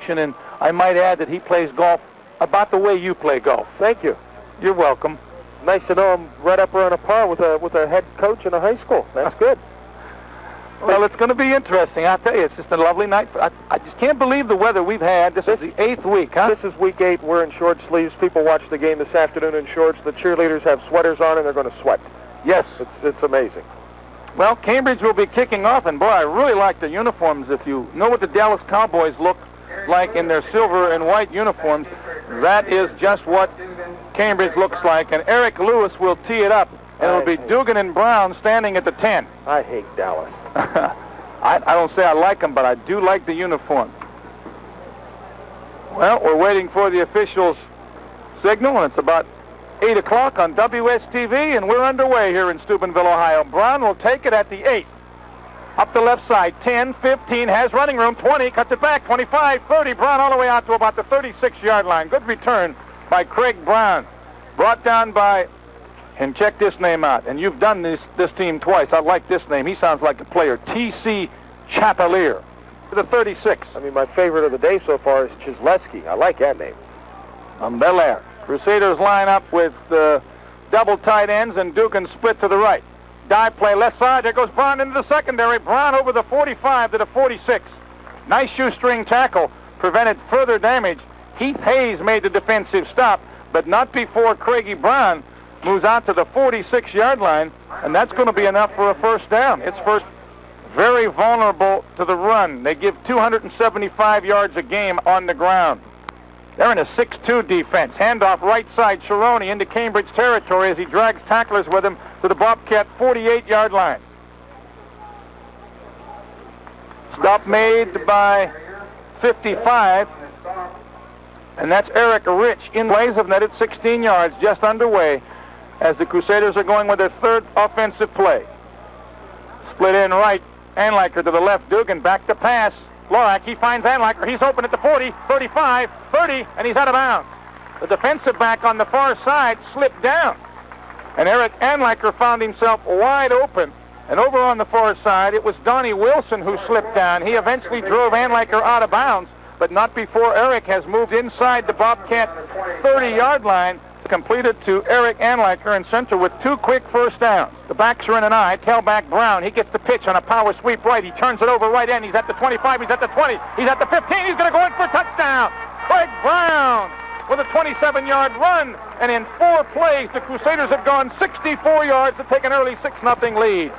combination, and I might add that he plays golf about the way you play golf. Thank you. You're welcome. Nice to know him right up around a par with a head coach in a high school. That's good. Well, it's going to be interesting. I'll tell you, it's just a lovely night. I just can't believe the weather we've had. This is the 8th week, huh? This is week 8. We're in short sleeves. People watch the game this afternoon in shorts. The cheerleaders have sweaters on, and they're going to sweat. Yes. It's amazing. Well, Cambridge will be kicking off, and boy, I really like the uniforms. If you know what the Dallas Cowboys look like in their silver and white uniforms, that is just what Cambridge looks like. And Eric Lewis will tee it up, and it'll be Dugan and Brown standing at the 10. I hate Dallas. I don't say I like them, but I do like the uniform. Well, we're waiting for the officials' signal, and it's about 8 o'clock on WSTV, and we're underway here in Steubenville, Ohio. Brown will take it at the 8. Up the left side, 10, 15, has running room, 20, cuts it back, 25, 30. Brown all the way out to about the 36-yard line. Good return by Craig Brown. Brought down by, and check this name out, and you've done this team twice. I like this name. He sounds like a player. T.C. Chapelier, the 36. I mean, my favorite of the day so far is Chisleski. I like that name. Bel Air. Crusaders line up with double tight ends, and Dugan split to the right. Dive play left side. There goes Brown into the secondary. Brown over the 45 to the 46. Nice shoestring tackle. Prevented further damage. Heath Hayes made the defensive stop, but not before Craigie Brown moves out to the 46-yard line, and that's going to be enough for a first down. It's first. Very vulnerable to the run. They give 275 yards a game on the ground. They're in a 6-2 defense. Handoff right side, Cerrone into Cambridge territory as he drags tacklers with him to the Bobcat 48-yard line. Stop made by 55, and that's Eric Rich. In plays have netted 16 yards, just underway, as the Crusaders are going with their third offensive play. Split in right, Anliker to the left, Dugan back to pass. Lorak, he finds Anliker. He's open at the 40, 35, 30, and he's out of bounds. The defensive back on the far side slipped down, and Eric Anliker found himself wide open. And over on the far side, it was Donnie Wilson who slipped down. He eventually drove Anliker out of bounds, but not before Eric has moved inside the Bobcat 30-yard line. Completed to Eric Anliker in center with 2 quick first downs. The backs are in an eye. Tailback Brown. He gets the pitch on a power sweep right. He turns it over right end. He's at the 25. He's at the 20. He's at the 15. He's going to go in for a touchdown. Craig Brown with a 27-yard run. And in 4 plays, the Crusaders have gone 64 yards to take an early 6-0 lead.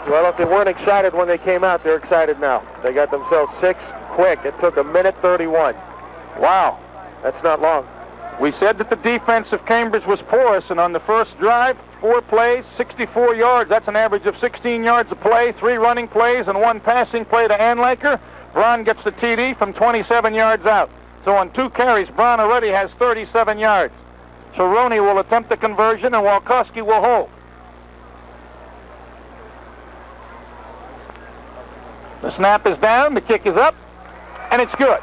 Well, if they weren't excited when they came out, they're excited now. They got themselves 6 quick. It took 1:31. Wow. That's not long. We said that the defense of Cambridge was porous, and on the first drive, 4 plays, 64 yards. That's an average of 16 yards a play, 3 running plays, and 1 passing play to Anliker. Brown gets the TD from 27 yards out. So on 2 carries, Brown already has 37 yards. Cerrone will attempt the conversion, and Walkowski will hold. The snap is down, the kick is up, and it's good.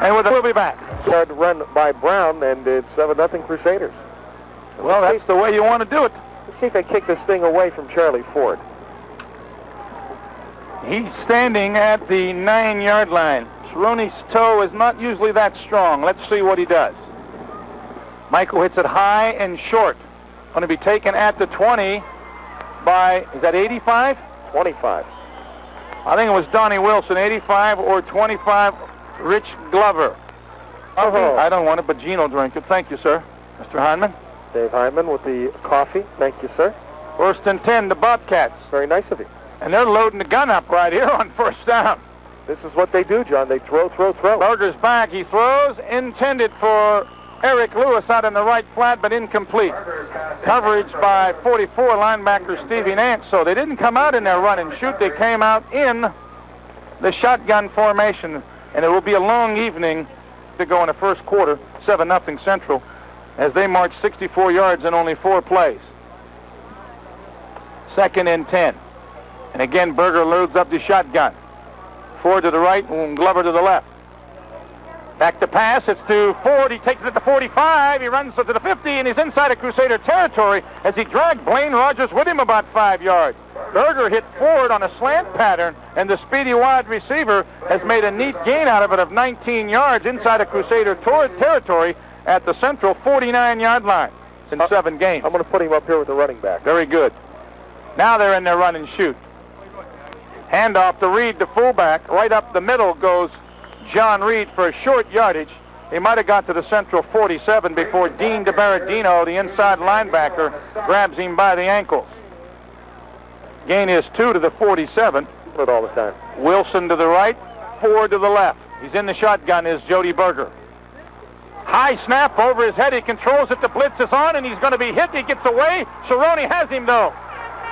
And we'll be back. Hard run by Brown, and it's 7-0 Crusaders. Well, that's the way you want to do it. Let's see if they kick this thing away from Charlie Ford. He's standing at the 9-yard line. Cerrone's toe is not usually that strong. Let's see what he does. Michael hits it high and short. Going to be taken at the 20 by, is that 85? 25. I think it was Donnie Wilson, 85 or 25, Rich Glover. I don't want it, but Gene will drink it. Thank you, sir. Mr. Hyman. Dave Hyman with the coffee. Thank you, sir. 1st and 10, the Bobcats. Very nice of you. And they're loading the gun up right here on first down. This is what they do, John. They throw. Berger's back. He throws. Intended for Eric Lewis out in the right flat, but incomplete. Coverage by 44 linebacker Stevie Nance. So they didn't come out in their run and shoot. They came out in the shotgun formation. And it will be a long evening to go in the first quarter, 7-0 Central, as they march 64 yards in only 4 plays. 2nd and 10. And again, Berger loads up the shotgun. Ford to the right and Glover to the left. Back to pass. It's to Ford. He takes it at the 45. He runs to the 50, and he's inside of Crusader territory as he dragged Blaine Rogers with him about 5 yards. Berger hit Ford on a slant pattern, and the speedy wide receiver has made a neat gain out of it of 19 yards inside of Crusader territory at the central 49-yard line in 7 games. I'm going to put him up here with the running back. Very good. Now they're in their run and shoot. Handoff to Reed, the fullback. Right up the middle goes John Reed for a short yardage. He might have got to the central 47 before Dean DiBaradino, the inside linebacker, grabs him by the ankles. Gain is 2 to the 47. It all the time. Wilson to the right, Ford to the left. He's in the shotgun is Jody Berger. High snap over his head. He controls it. The blitz is on, and he's going to be hit. He gets away. Cerrone has him, though.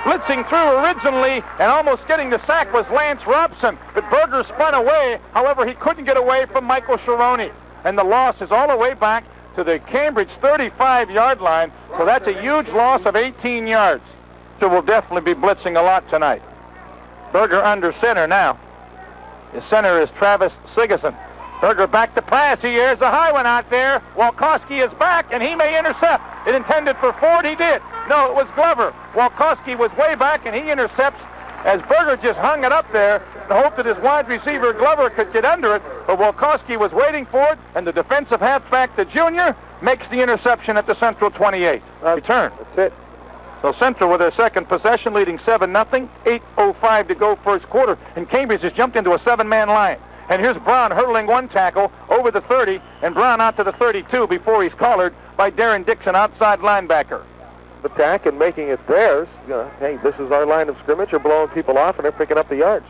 Blitzing through originally and almost getting the sack was Lance Robson, but Berger spun away. However, he couldn't get away from Michael Cerrone, and the loss is all the way back to the Cambridge 35-yard line, so that's a huge loss of 18 yards. So we'll definitely be blitzing a lot tonight. Berger under center now. His center is Travis Sigerson. Berger back to pass. He airs a high one out there. Walkowski is back, and he may intercept. It intended for Ford. He did. No, it was Glover. Walkowski was way back, and he intercepts as Berger just hung it up there in hope that his wide receiver Glover could get under it. But Walkowski was waiting for it, and the defensive halfback, the junior, makes the interception at the Central 28. Return. That's it. So Central with their second possession, leading 7-0. 8:05 to go first quarter, and Cambridge has jumped into a 7-man line. And here's Brown hurdling one tackle over the 30, and Brown out to the 32 before he's collared by Darren Dixon, outside linebacker. Attack and making it theirs. Hey, this is our line of scrimmage. They're blowing people off, and they're picking up the yards.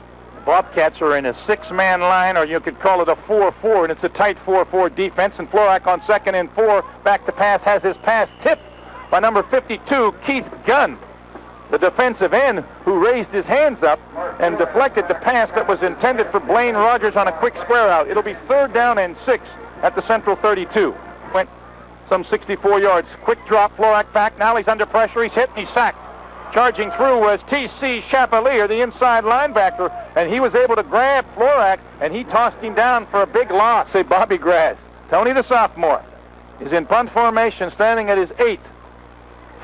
Bobcats are in a 6-man line, or you could call it a 4-4, and it's a tight 4-4 defense. And Florak on 2nd and 4, back to pass, has his pass tipped by number 52, Keith Gunn, the defensive end, who raised his hands up and deflected the pass that was intended for Blaine Rogers on a quick square out. It'll be 3rd down and 6 at the Central 32. Went some 64 yards. Quick drop, Florak back. Now he's under pressure. He's hit and he's sacked. Charging through was T.C. Chapelier, the inside linebacker, and he was able to grab Florak, and he tossed him down for a big loss. Say Bobby Graz. Tony, the sophomore, is in punt formation, standing at his 8.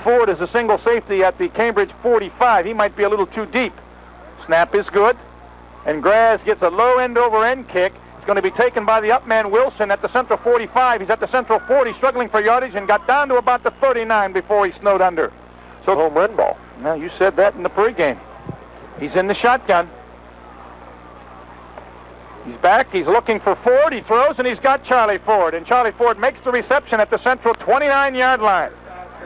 Ford is a single safety at the Cambridge 45. He might be a little too deep. Snap is good, and Graz gets a low end-over-end kick. It's going to be taken by the upman Wilson at the Central 45. He's at the Central 40, struggling for yardage, and got down to about the 39 before he snowed under. So home run ball. Now, you said that in the pregame. He's in the shotgun. He's back. He's looking for Ford. He throws, and he's got Charlie Ford. And Charlie Ford makes the reception at the Central 29-yard line.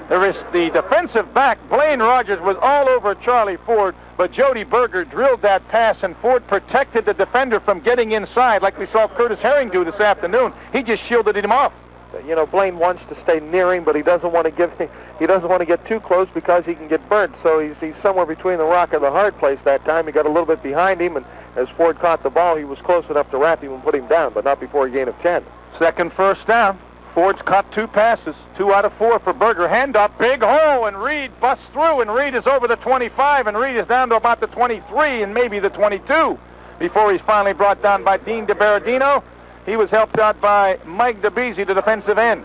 There is the defensive back. Blaine Rogers was all over Charlie Ford, but Jody Berger drilled that pass, and Ford protected the defender from getting inside like we saw Curtis Herring do this afternoon. He just shielded him off. You know, Blaine wants to stay near him, but he doesn't want to get too close because he can get burnt. So he's somewhere between the rock and the hard place that time. He got a little bit behind him, and as Ford caught the ball, he was close enough to wrap him and put him down, but not before a gain of 10. Second first down. Ford's caught 2 passes, 2 out of 4 for Berger. Handoff, big hole, and Reed busts through, and Reed is over the 25, and Reed is down to about the 23 and maybe the 22 before he's finally brought down by Dean DiBaradino. He was helped out by Mike DeBeasy, the defensive end.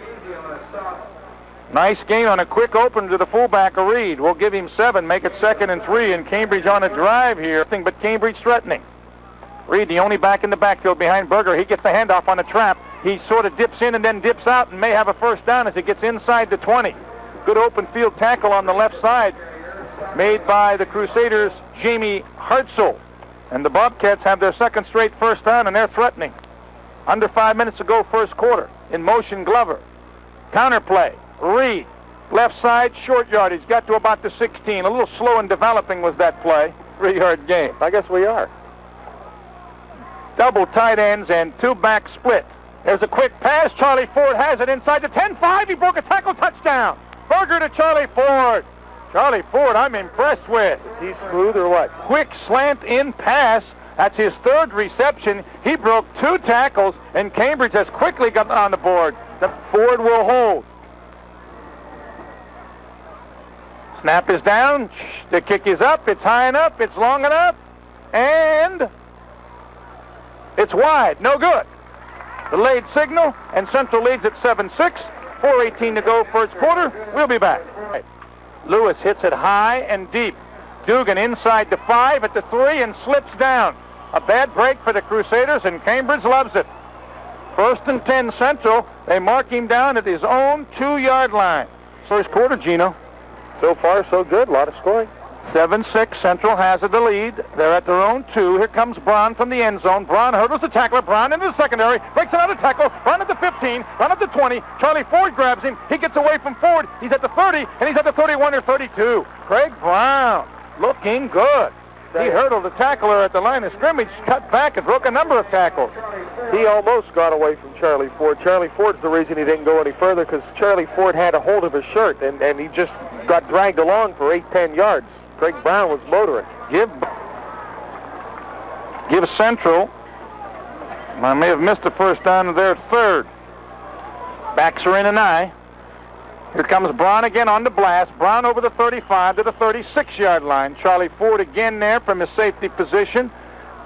Nice gain on a quick open to the fullback of Reed. We'll give him 7, make it 2nd and 3, and Cambridge on a drive here. Nothing but Cambridge threatening. Reed, the only back in the backfield behind Berger. He gets the handoff on a trap. He sort of dips in and then dips out and may have a first down as he gets inside the 20. Good open field tackle on the left side made by the Crusaders' Jamie Hartzell. And the Bobcats have their 2nd straight first down, and they're threatening. Under 5 minutes to go first quarter. In motion, Glover. Counterplay. Reed. Left side, short yardage. Got to about the 16. A little slow in developing was that play. 3-yard gain. I guess we are. Double tight ends and 2 back split. There's a quick pass. Charlie Ford has it inside the 10-5. He broke a tackle, touchdown. Berger to Charlie Ford. Charlie Ford, I'm impressed with. Is he smooth or what? Quick slant in pass. That's his 3rd reception. He broke 2 tackles, and Cambridge has quickly gotten on the board. The Ford will hold. Snap is down. The kick is up. It's high enough. It's long enough. And it's wide. No good. Delayed signal, and Central leads at 7-6. 4:18 to go first quarter. We'll be back. Lewis hits it high and deep. Dugan inside the 5 at the 3 and slips down. A bad break for the Crusaders, and Cambridge loves it. 1st and 10 Central. They mark him down at his own 2-yard line. First quarter, Gino. So far, so good. A lot of scoring. 7-6, Central has the lead. They're at their own 2. Here comes Braun from the end zone. Braun hurdles the tackler. Braun into the secondary. Breaks another tackle. Braun at the 15. Braun at the 20. Charlie Ford grabs him. He gets away from Ford. He's at the 30, and he's at the 31 or 32. Craig Brown looking good. He hurdled the tackler at the line of scrimmage, cut back, and broke a number of tackles. He almost got away from Charlie Ford. Charlie Ford's the reason he didn't go any further, because Charlie Ford had a hold of his shirt, and he just got dragged along for 8-10 yards. Craig Brown was motoring. Give Central. I may have missed the first down to their 3rd. Backs are in an eye. Here comes Braun again on the blast. Braun over the 35 to the 36-yard line. Charlie Ford again there from his safety position.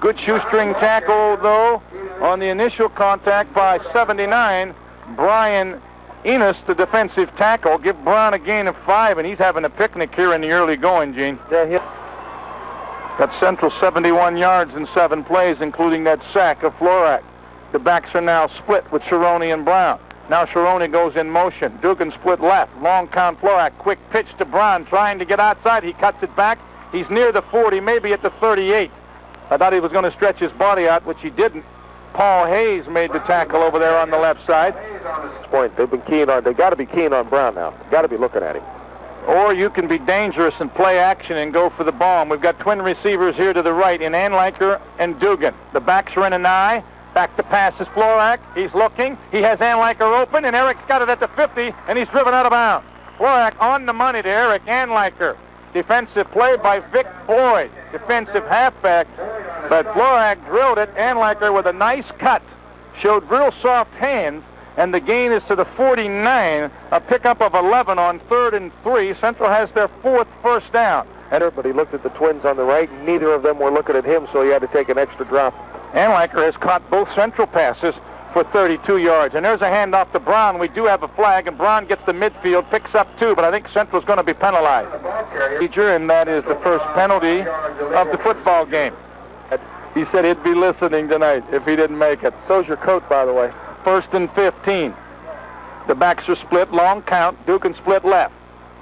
Good shoestring tackle, though, on the initial contact by 79. Brian Enos, the defensive tackle. Give Braun a gain of 5, and he's having a picnic here in the early going, Gene. Yeah, Got Central 71 yards in 7 plays, including that sack of Florak. The backs are now split with Sharoni and Brown. Now Sharoni goes in motion. Dugan split left. Long count Florak. Quick pitch to Braun, trying to get outside. He cuts it back. He's near the 40, maybe at the 38. I thought he was going to stretch his body out, which he didn't. Paul Hayes made the tackle over there on the left side. At this point, they've got to be keen on Brown now. Got to be looking at him. Or you can be dangerous and play action and go for the bomb. We've got twin receivers here to the right in Anliker and Dugan. The backs are in an eye. Back to pass is Florak. He's looking. He has Anliker open, and Eric's got it at the 50, and he's driven out of bounds. Florak on the money to Eric Anliker. Defensive play by Vic Boyd, defensive halfback. But Florak drilled it. Anliker with a nice cut. Showed real soft hands, and the gain is to the 49. A pickup of 11 on 3rd and 3. Central has their 4th first down. But he looked at the twins on the right. Neither of them were looking at him, so he had to take an extra drop. Anliker has caught both Central passes for 32 yards. And there's a handoff to Brown. We do have a flag, and Brown gets the midfield, picks up 2, but I think Central's going to be penalized. And that is the first penalty of the football game. He said he'd be listening tonight if he didn't make it. So's your coat, by the way. 1st and 15. The backs are split, long count. Dugan split left.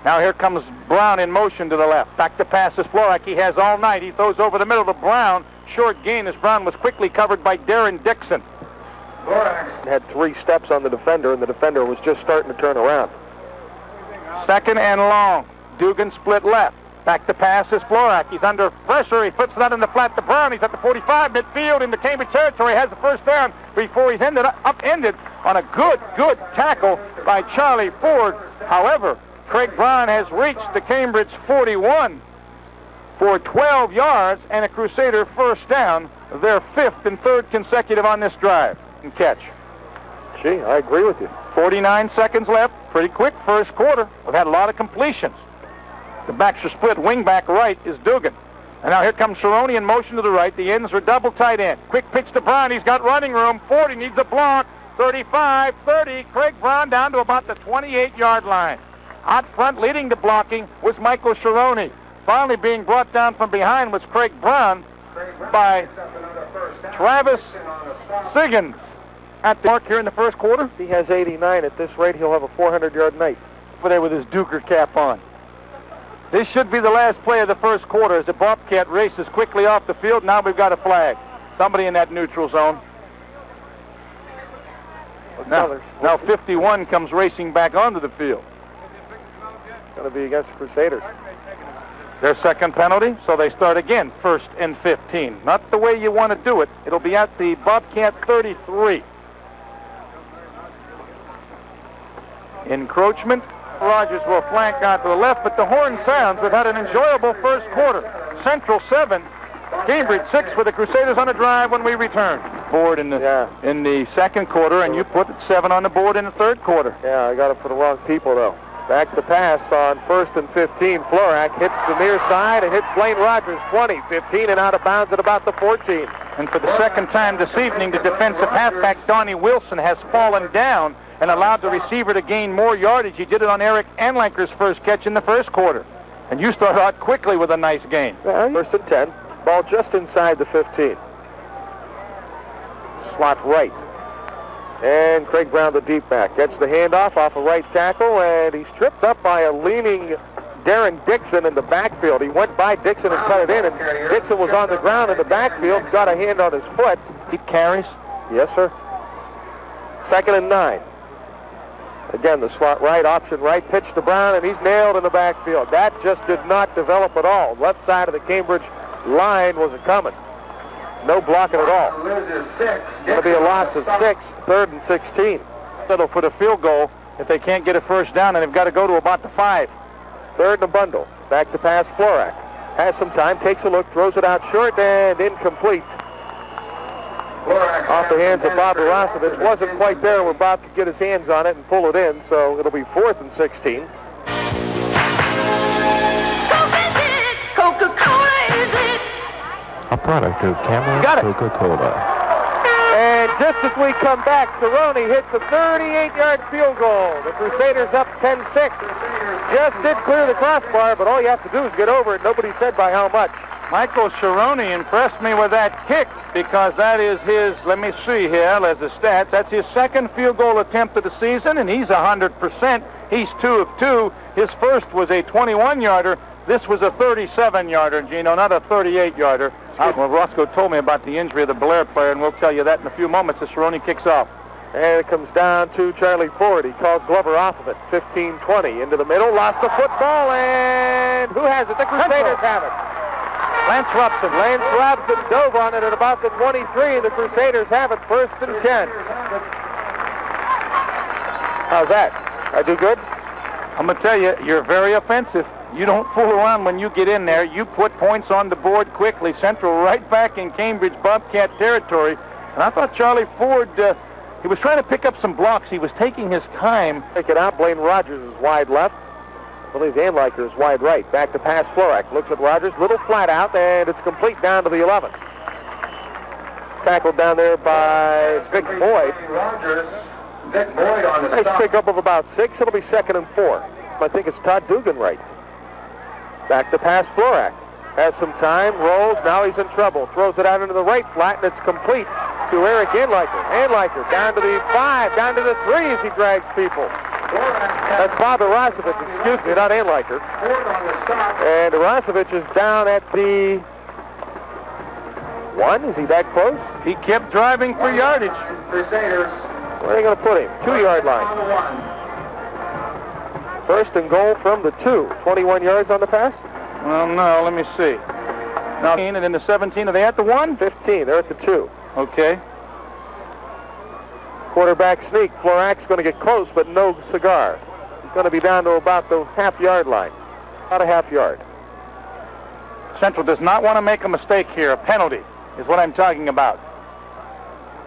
Now here comes Brown in motion to the left. Back to pass is Florak. He has all night. He throws over the middle to Brown. Short gain as Brown was quickly covered by Darren Dixon. Had 3 steps on the defender, and the defender was just starting to turn around. 2nd and long. Dugan split left. Back to pass is Florak. He's under pressure. He flips it out in the flat to Brown. He's at the 45, midfield into Cambridge territory. Has the first down before he's upended on a good tackle by Charlie Ford. However, Craig Brown has reached the Cambridge 41 for 12 yards and a Crusader first down. Their 5th and 3rd consecutive on this drive and catch. Gee, I agree with you. 49 seconds left. Pretty quick first quarter. We've had a lot of completions. The backs are split. Wing back right is Dugan. And now here comes Sharoni in motion to the right. The ends are double tight end. Quick pitch to Brown. He's got running room. 40 needs a block. 35, 30. Craig Brown down to about the 28-yard line. Out front leading the blocking was Michael Sharoni. Finally being brought down from behind was Craig Brown by Travis Siggins. At the mark here in the first quarter. He has 89. At this rate, he'll have a 400-yard night. For there with his Duker cap on. This should be the last play of the first quarter as the Bobcat races quickly off the field. Now we've got a flag. Somebody in that neutral zone. Now 51 comes racing back onto the field. Going to be against the Crusaders. Their 2nd penalty, so they start again, 1st and 15. Not the way you want to do it. It'll be at the Bobcat 33. Encroachment. Rogers will flank out to the left, but the horn sounds. We've had an enjoyable first quarter. Central 7, Cambridge 6 for the Crusaders on a drive when we return. Board in the 2nd quarter, and you put 7 on the board in the 3rd quarter. Yeah, I got it for the wrong people, though. Back to pass on 1st and 15. Florak hits the near side and hits Blaine Rogers 20, 15, and out of bounds at about the 14. And for the 2nd time this evening, the defensive halfback, Donnie Wilson, has fallen down and allowed the receiver to gain more yardage. He did it on Eric Anliker's first catch in the first quarter. And you start out quickly with a nice gain. First and 10. Ball just inside the 15. Slot right. And Craig Brown, the deep back, gets the handoff off a right tackle, and he's tripped up by a leaning Darren Dixon in the backfield. He went by Dixon and cut it in, and Dixon was on the ground in the backfield, got a hand on his foot. He carries? Yes, sir. 2nd and 9. Again, the slot right, option right, pitch to Brown, and he's nailed in the backfield. That just did not develop at all. Left side of the Cambridge line was coming. No blocking at all. Going to be a loss of 6, 3rd and 16. That'll put a field goal if they can't get a first down, and they've got to go to about the 5. 3rd and a bundle. Back to pass Florak. Has some time, takes a look, throws it out short, and incomplete. Off the hands of Bob Arosevich. Wasn't quite there where Bob could get his hands on it and pull it in, so it'll be 4th and 16. Coca-Cola is it? A product of Cameron Coca-Cola. And just as we come back, Cerrone hits a 38-yard field goal. The Crusaders up 10-6. Just did clear the crossbar, but all you have to do is get over it. Nobody said by how much. Michael Cerrone impressed me with that kick because that is his, let me see here, there's the stats. That's his 2nd field goal attempt of the season, and he's 100%. He's 2 of 2. His first was a 21-yarder. This was a 37-yarder, Gino, not a 38-yarder. Well, Roscoe told me about the injury of the Blair player, and we'll tell you that in a few moments as Cerrone kicks off. And it comes down to Charlie Ford. He called Glover off of it. 15-20 into the middle, lost the football, and who has it? The Crusaders have it. Lance Robson. Lance Robson dove on it at about the 23. The Crusaders have it, 1st and 10. How's that? I do good? I'm going to tell you, you're very offensive. You don't fool around when you get in there. You put points on the board quickly. Central right back in Cambridge Bobcat territory. And I thought Charlie Ford, he was trying to pick up some blocks. He was taking his time. Take it out. Blaine Rogers is wide left. I believe Anliker is wide right. Back to pass Florak. Looks at Rogers. Little flat out, and it's complete down to the 11. Tackled down there by Vic Boyd. Nice pickup of about 6. It'll be 2nd and 4. I think it's Todd Dugan right. Back to pass Florak. Has some time, rolls, now he's in trouble. Throws it out into the right flat, and it's complete to Eric Anliker. Anliker down to the 5, down to the 3 as he drags people. That's Bob Arosevich, excuse me, not Anliker. And Arosevich is down at the 1. Is he that close? He kept driving for yardage. Where are they going to put him? 2-yard line. 1st and goal from the 2. 21 yards on the pass? Well, no, let me see. Now, and then the 17, are they at the 1? 15, they're at the 2. Okay. Quarterback sneak. Florak's going to get close, but no cigar. He's going to be down to about the half-yard line. About a half-yard. Central does not want to make a mistake here. A penalty is what I'm talking about.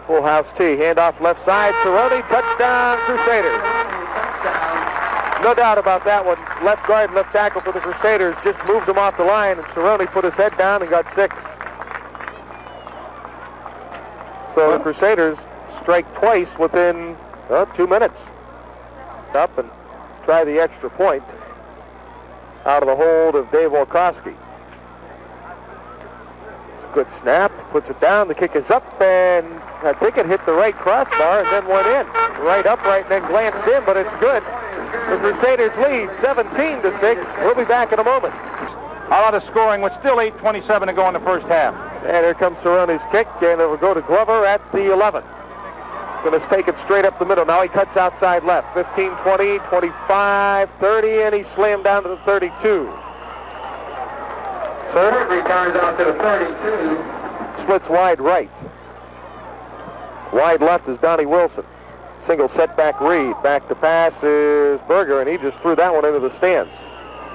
Full house tee. Handoff left side. Cerrone. Touchdown, Crusaders. No doubt about that one. Left guard, left tackle for the Crusaders just moved him off the line, and Cerrone put his head down and got 6. So the Crusaders strike twice within 2 minutes. Up and try the extra point out of the hold of Dave Wolkowski. It's a good snap, puts it down, the kick is up, and I think it hit the right crossbar and then went in. Right upright and then glanced in, but it's good. The Crusaders lead 17-6. We'll be back in a moment. A lot of scoring with still 8:27 to go in the first half. And here comes Cerrone's kick, and it will go to Glover at the 11. Going to take it straight up the middle. Now he cuts outside left. 15, 20, 25, 30, and he slammed down to the 32. Sir? Returns out to the 32. Splits wide right. Wide left is Donnie Wilson. Single setback read. Back to pass is Berger, and he just threw that one into the stands.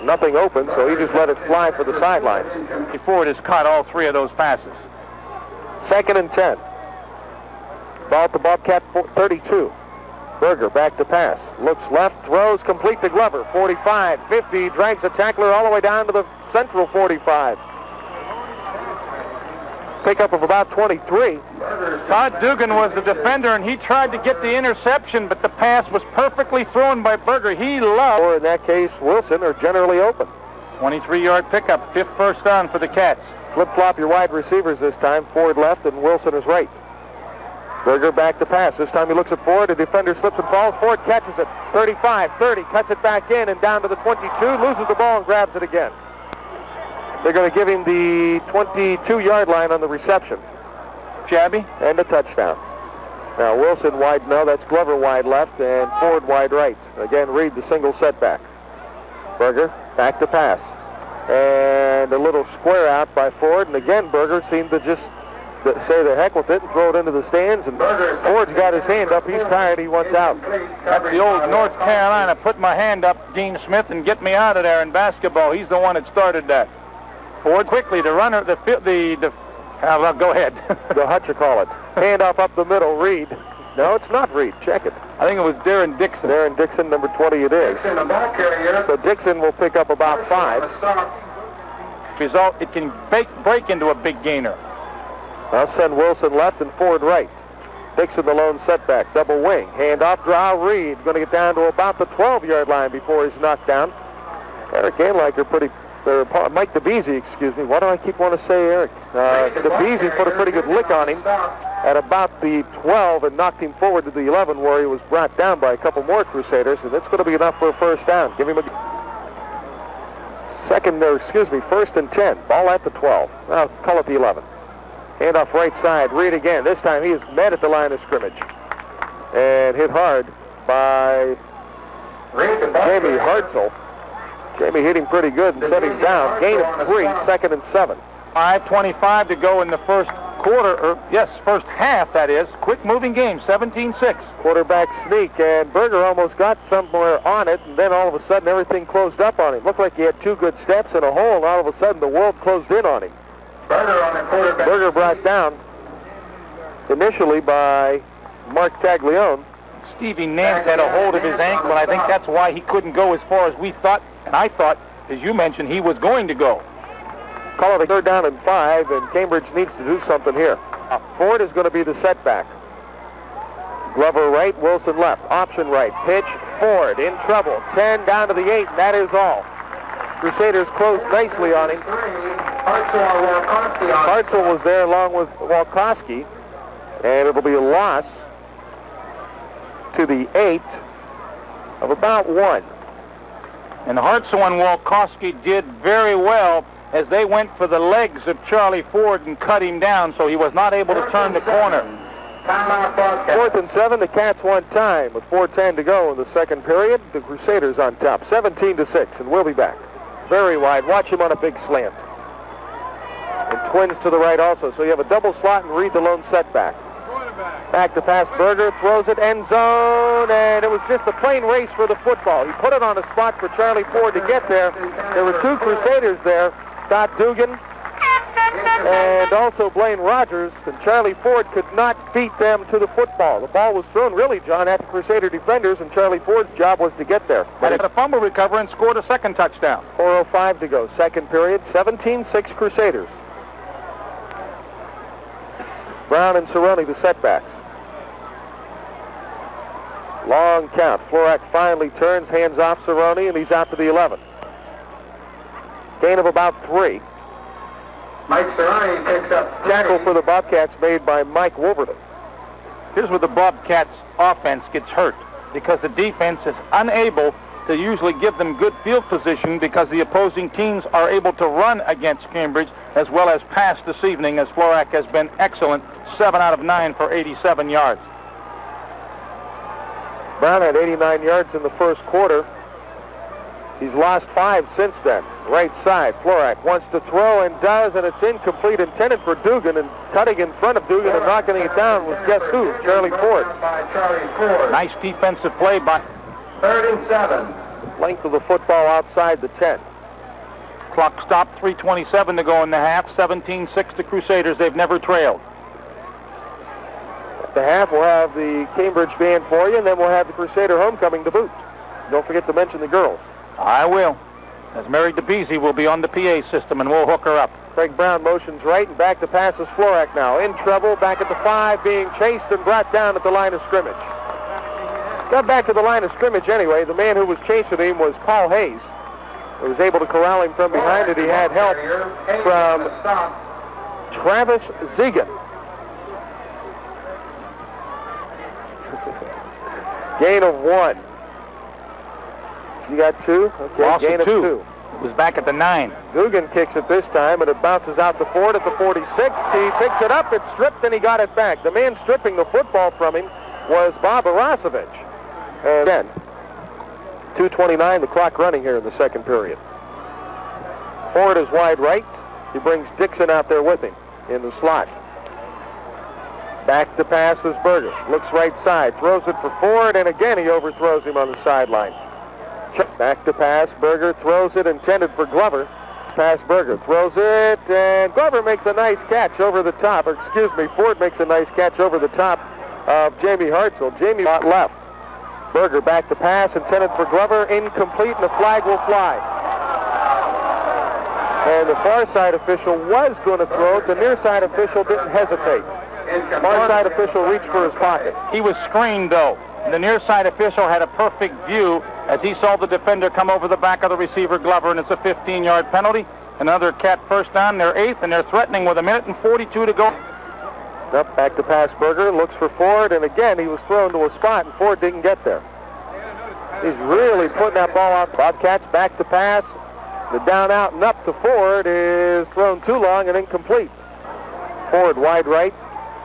Nothing open, so he just let it fly for the sidelines. Ford has caught all 3 of those passes. 2nd and 10. Ball at the Bobcat 32. Berger back to pass. Looks left, throws complete to Glover. 45, 50, drags a tackler all the way down to the Central 45. Pickup of about 23. Todd Dugan was the defender, and he tried to get the interception, but the pass was perfectly thrown by Berger. He loved. Or in that case, Wilson are generally open. 23-yard pickup, 5th first down for the Cats. Flip-flop your wide receivers this time. Ford left and Wilson is right. Berger back to pass. This time he looks at Ford. The defender slips and falls. Ford catches it. 35, 30, cuts it back in and down to the 22, loses the ball and grabs it again. They're going to give him the 22-yard line on the reception. Shabby. And a touchdown. Now Wilson wide, no, that's Glover wide left and Ford wide right. Again, Reed the single setback. Berger back to pass. And a little square out by Ford, and again Berger seemed to just say the heck with it and throw it into the stands, and Ford's got his hand up. He's tired. He wants out. That's the old North Carolina, put my hand up, Dean Smith, and get me out of there in basketball. He's the one that started that. Ford quickly, the runner, go ahead. The Hutchicall it. Handoff up the middle, Reed. No, it's not Reed. Check it. I think it was Darren Dixon. Darren Dixon, number 20 it is. So Dixon will pick up about 5. Result, it can break into a big gainer. I'll send Wilson left and Ford right. Dixon the lone setback, double wing. Handoff, draw, Reed. Going to get down to about the 12-yard line before he's knocked down. Eric Anliker Mike DeBeasy, excuse me. Why do I keep wanting to say Eric? DeBeasy put a pretty good lick on him at about the 12 and knocked him forward to the 11 where he was brought down by a couple more Crusaders, and that's going to be enough for a first down. Give him a first and 10. Ball at the 12. I'll call it the 11. Handoff right side. Reed again. This time he is met at the line of scrimmage and hit hard by Jamie Hartzell. Jamie hit him pretty good and set him down. Gain of 3, 2nd and 7. 5:25 to go in the first half, that is. Quick moving game, 17-6. Quarterback sneak, and Berger almost got somewhere on it, and then all of a sudden everything closed up on him. Looked like he had 2 good steps and a hole, and all of a sudden the world closed in on him. Berger on the quarterback. Berger brought down initially by Mark Taglione. Stevie Nance had a hold of his ankle, and I think that's why he couldn't go as far as we thought, and I thought, as you mentioned, he was going to go. Call it a 3rd down and 5, and Cambridge needs to do something here. Ford is going to be the setback. Glover right, Wilson left. Option right, pitch, Ford in trouble. 10 down to the 8, and that is all. Crusaders closed nicely on him. Hartzell was there along with Walkowski, and it'll be a loss to the 8 of about 1. And Hartzell and Walkowski did very well as they went for the legs of Charlie Ford and cut him down, so he was not able to turn the corner. 4th and 7, the Cats won time with 4:10 to go in the second period. The Crusaders on top, 17-6, and we'll be back. Very wide. Watch him on a big slant. And twins to the right also, so you have a double slot and Reed the lone setback. Back to pass, Berger throws it, end zone, and it was just a plain race for the football. He put it on a spot for Charlie Ford to get there. There were 2 Crusaders there, Scott Dugan and also Blaine Rogers, and Charlie Ford could not beat them to the football. The ball was thrown really, John, at the Crusader defenders, and Charlie Ford's job was to get there. But a fumble recovery and scored a second touchdown. 4:05 to go, second period, 17-6 Crusaders. Brown and Cerrone the setbacks. Long count. Florak finally turns, hands off Cerrone, and he's out to the 11. Gain of about 3. Mike Cerrone picks up 3. Tackle for the Bobcats made by Mike Wolverton. Here's where the Bobcats offense gets hurt, because the defense is unable to usually give them good field position because the opposing teams are able to run against Cambridge as well as pass this evening, as Florak has been excellent, 7 out of 9 for 87 yards. Brown had 89 yards in the first quarter. He's lost 5 since then. Right side, Florak wants to throw and does, and it's incomplete, intended for Dugan, and cutting in front of Dugan and knocking it down was guess who? Charlie Ford. Nice defensive play by 3rd and 7. Length of the football outside the 10. Clock stopped, 3:27 to go in the half, 17-6 to Crusaders. They've never trailed. At the half, we'll have the Cambridge band for you, and then we'll have the Crusader homecoming to boot. Don't forget to mention the girls. I will, as Mary DeBeasy will be on the PA system, and we'll hook her up. Craig Brown motions right, and back to pass is Florak now. In trouble, back at the 5, being chased and brought down at the line of scrimmage. Got back to the line of scrimmage anyway. The man who was chasing him was Paul Hayes. was able to corral him from behind it. He had help from Travis Ziegen. Gain of 1. You got 2? Okay, Loss gain of of 2. 2. It was back at the 9. Dugan kicks it this time, and it bounces out to Ford at the 46. He picks it up, it's stripped, and he got it back. The man stripping the football from him was Bob Arasevich. And again, 2:29, the clock running here in the second period. Ford is wide right. He brings Dixon out there with him in the slot. Back to pass is Berger. Looks right side, throws it for Ford, and again he overthrows him on the sideline. Back to pass, Berger throws it, intended for Glover. Pass Berger, throws it, and Glover makes a nice catch over the top, or excuse me, Ford makes a nice catch over the top of Jamie Hartzell. Jamie got left. Berger back to pass, intended for Glover, incomplete, and the flag will fly. And the far side official was going to throw it. The near side official didn't hesitate. Far side official reached for his pocket. He was screened, though. The near side official had a perfect view as he saw the defender come over the back of the receiver, Glover, and it's a 15-yard penalty. Another Cat first down, their 8th, and they're threatening with 1:42 to go. Up, back to pass Berger, looks for Ford, and again he was thrown to a spot, and Ford didn't get there. He's really putting that ball out. Bobcats back to pass. The down, out, and up to Ford is thrown too long and incomplete. Ford wide right,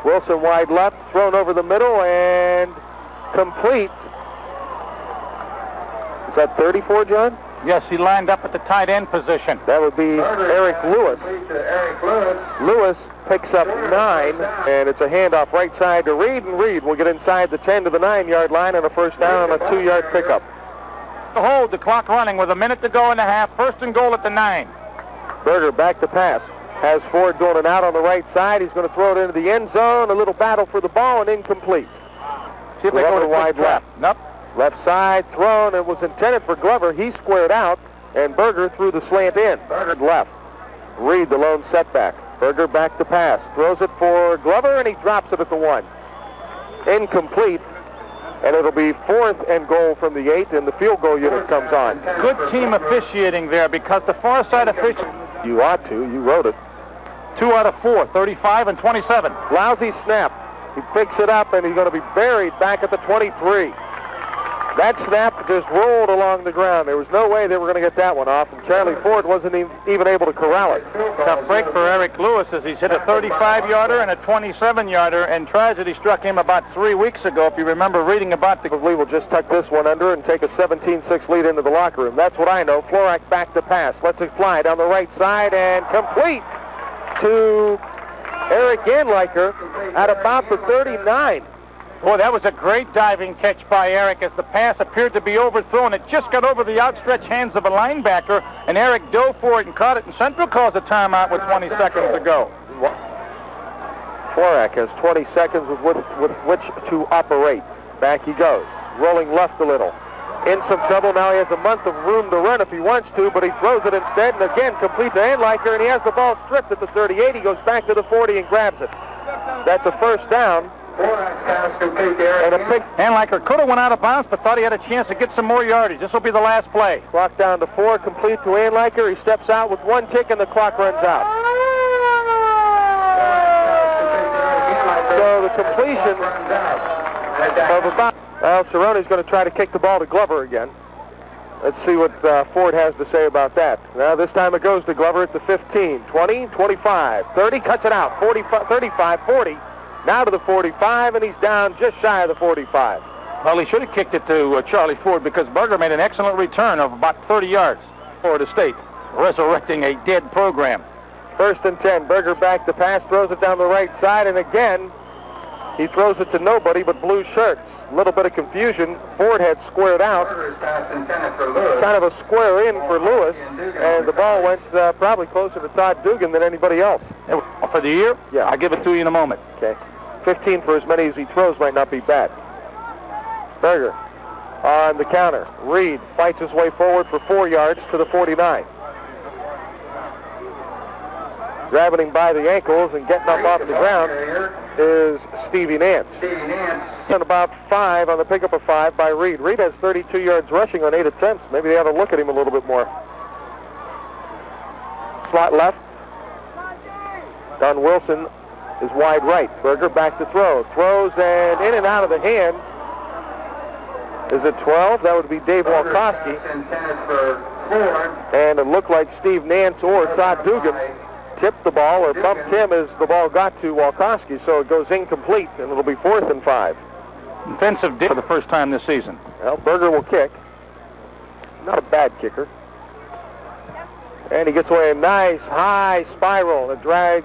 Wilson wide left, thrown over the middle, and complete. Is that 34, John? Yes, he lined up at the tight end position. That would be Eric Lewis. Lewis picks up 9, and it's a handoff right side to Reed, and Reed will get inside the 10 to the 9-yard line and a first down on a 2-yard pickup. Hold the clock running with 1 minute to go and a half. First and goal at the 9. Berger back to pass. Has Ford going out on the right side. He's going to throw it into the end zone. A little battle for the ball and incomplete. See if they go to wide left. Nope. Left side thrown. It was intended for Glover. He squared out, and Berger threw the slant in. Berger left. Reed, the lone setback. Berger back to pass. Throws it for Glover, and he drops it at the 1. Incomplete. And it'll be 4th and goal from the 8, and the field goal unit comes on. Good team officiating there because the far side official... You ought to. You wrote it. 2 out of 4, 35 and 27. Lousy snap. He picks it up, and he's going to be buried back at the 23. That snap just rolled along the ground. There was no way they were going to get that one off, and Charlie Ford wasn't even able to corral it. Tough break for Eric Lewis as he's hit a 35-yarder and a 27-yarder, and tragedy struck him about 3 weeks ago, if you remember reading about the... We will just tuck this one under and take a 17-6 lead into the locker room. That's what I know. Florak back to pass. Lets it fly down the right side and complete to Eric Anliker at about the 39. Boy, that was a great diving catch by Eric as the pass appeared to be overthrown. It just got over the outstretched hands of a linebacker, and Eric dove for it and caught it, and Central calls a timeout with 20 seconds to go. Florak has 20 seconds with which to operate. Back he goes, rolling left a little. In some trouble now. He has a month of room to run if he wants to, but he throws it instead, and again complete to Anliker, and he has the ball stripped at the 38. He goes back to the 40 and grabs it. That's a first down. And a pick. Anliker could have went out of bounds, but thought he had a chance to get some more yardage. This will be the last play. Clock down to 4, complete to Anliker. He steps out with 1 tick, and the clock runs out. So the completion of about... Well, Cerrone's going to try to kick the ball to Glover again. Let's see what Ford has to say about that. Now this time it goes to Glover at the 15, 20, 25, 30, cuts it out, 45, 35, 40. Now to the 45, and he's down just shy of the 45. Well, he should have kicked it to Charlie Ford because Berger made an excellent return of about 30 yards. Florida State resurrecting a dead program. 1st and 10. Berger back to pass, throws it down the right side, and again, he throws it to nobody but blue shirts. A little bit of confusion. Ford had squared out. Kind of a square in for Lewis, and the ball went probably closer to Todd Dugan than anybody else. For the year? Yeah. I'll give it to you in a moment. Okay. 15 for as many as he throws might not be bad. Berger on the counter. Reed fights his way forward for 4 yards to the 49. Grabbing him by the ankles and getting up off the ground is Stevie Nance. And about 5 on the pickup of 5 by Reed. Reed has 32 yards rushing on 8 attempts. Maybe they ought to look at him a little bit more. Slot left. Don Wilson is wide right. Berger back to throw. Throws and in and out of the hands. Is it 12? That would be Dave Walkowski. And it looked like Steve Nance or Todd Dugan tipped the ball or bumped him as the ball got to Walkowski, so it goes incomplete, and it'll be 4th and 5. Defensive dip for the first time this season. Well, Berger will kick. Not a bad kicker. And he gets away a nice high spiral that drives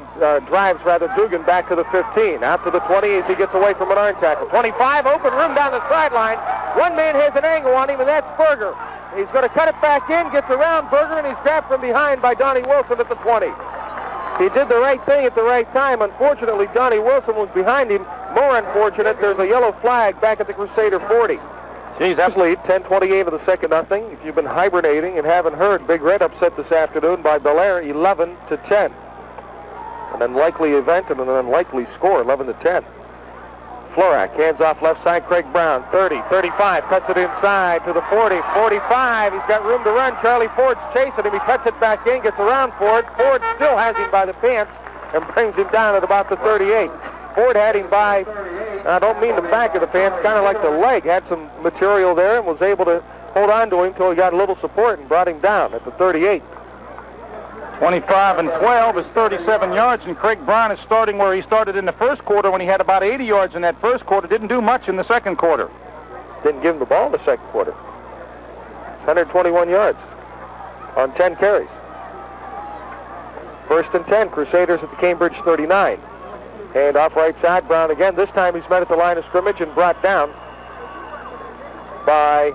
Dugan back to the 15. Out to the 20 as he gets away from an arm tackle. 25, open room down the sideline. One man has an angle on him, and that's Berger. He's going to cut it back in, gets around Berger, and he's grabbed from behind by Donnie Wilson at the 20. He did the right thing at the right time. Unfortunately, Donnie Wilson was behind him. More unfortunate, there's a yellow flag back at the Crusader 40. Geez, that's lead, 10:28 of the second, nothing. If you've been hibernating and haven't heard, Big Red upset this afternoon by Belair, 11-10. An unlikely event and an unlikely score, 11-10. Florak hands off left side, Craig Brown, 30, 35, cuts it inside to the 40, 45. He's got room to run. Charlie Ford's chasing him. He cuts it back in, gets around Ford. Ford still has him by the pants and brings him down at about the 38. Ford had him by, I don't mean the back of the pants, kind of like the leg, had some material there and was able to hold on to him until he got a little support and brought him down at the 38. 25-12 is 37 yards, and Craig Brown is starting where he started in the first quarter when he had about 80 yards in that first quarter. Didn't do much in the second quarter. Didn't give him the ball in the second quarter. 121 yards on 10 carries. 1st and 10, Crusaders at the Cambridge 39. Hand off right side, Brown again. This time he's met at the line of scrimmage and brought down by